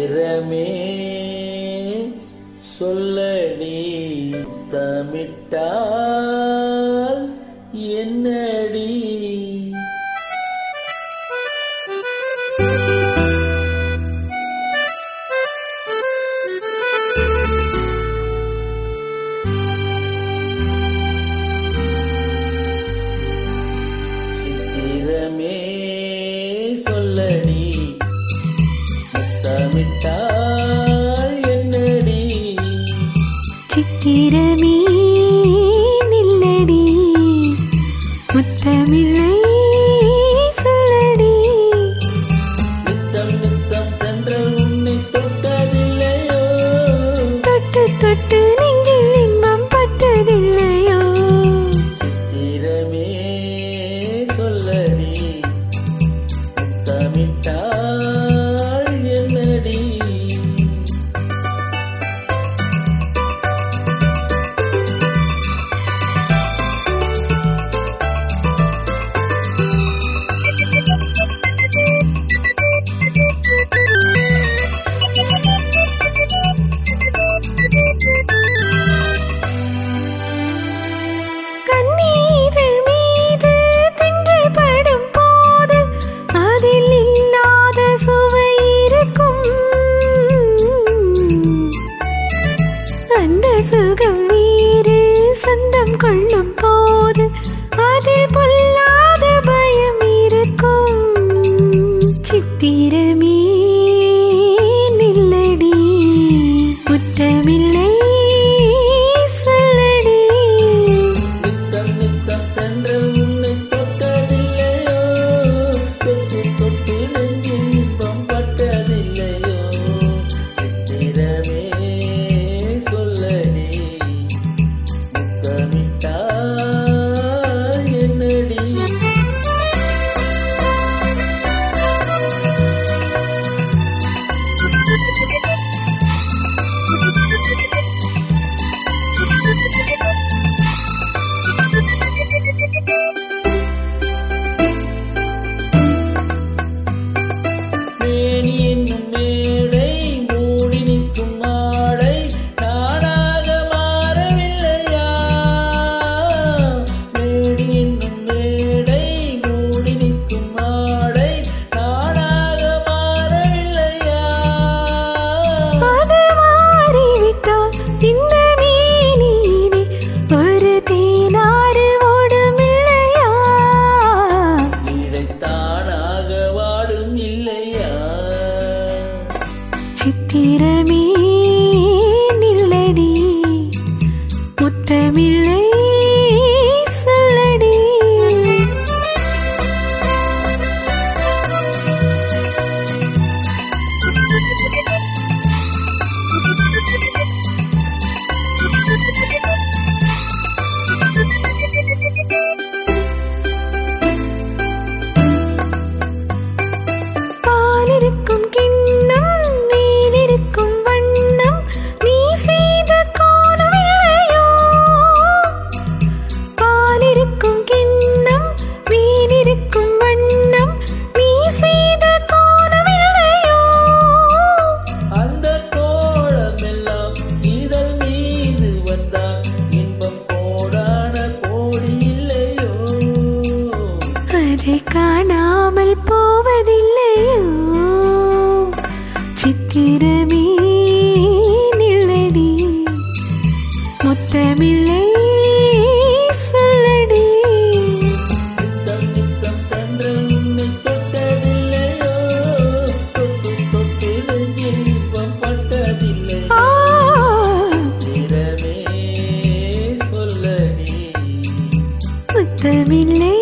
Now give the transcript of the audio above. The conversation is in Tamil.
சித்திரமே சொல்லடி தமிட்டால் என்னடி சித்திரமே சொல்லடி முத்தமிட்டால் என்னடி சித்திரமே நில்லடி முத்தமில்லை சொல்லடி நித்தம் நித்தம் தென்றல் உன்னை தொட்டதில்லையோ தொட்டு தொட்டு நெஞ்சில் இன்பம் பட்டதில்லையோ சித்திரமே சொல்லடி முத்தமிட்டால் என்னடி கண்ணீர்கள் மீது தென்றல் படும் போது அதில் இல்லாத சுவை இருக்கும். அந்த சுகம் வேறு சொந்தம் கொள்ளும் போது அதில் பொல்லாத பயம் இருக்கும். சித்திரமே நில்லடி முத்தமில்லை சொல்லடி நித்தம் நித்தம் தென்றல் உன்னை தொட்டதில்லையோ தொட்டு தொட்டு நெஞ்சில் இன்பம் பட்டதில்லையோ சித்திரமே சொல்லடி முத்தமிட்டால் என்னடி மேனி என்னும் மேடை மூடி நிற்கும் மாடை நாடாக மாறவில்லையா மேனி என்னும் மேடை மூடி நிற்கும் மாடை நாடாக மாறவில்லையா அது மாறிவிட்டால் இந்த மேனியிலே ஒரு தேனாறு ஓடுமில்லையா இடைத்தானாக வாடும் இல்லையா சித்திரமே நில்லடி முத்தமில்லை சொல்லடி பாலிருக்கும் கிண்ணம் மீனிருக்கும் வண்ணம் நீ செய்த கோலமில்லையோ பாலிருக்கும் கிண்ணம் மீனிருக்கும் வண்ணம் நீ செய்த கோலமில்லையோ அந்த கோலமெல்லாம் இதழ் மீது வந்தால் இன்பம் கோடான கோடி இல்லையோ அதை காணாமல் போவதில்லையோ சித்திரமே நில்லடி முத்தமில்லை சொல்லடி நித்தம் நித்தம் தென்றல் உன்னை தொட்டதில்லையோ தொட்டு தொட்டு நெஞ்சில் இன்பம் பட்டதில்லையோ சித்திரமே சொல்லடி முத்தமில்லை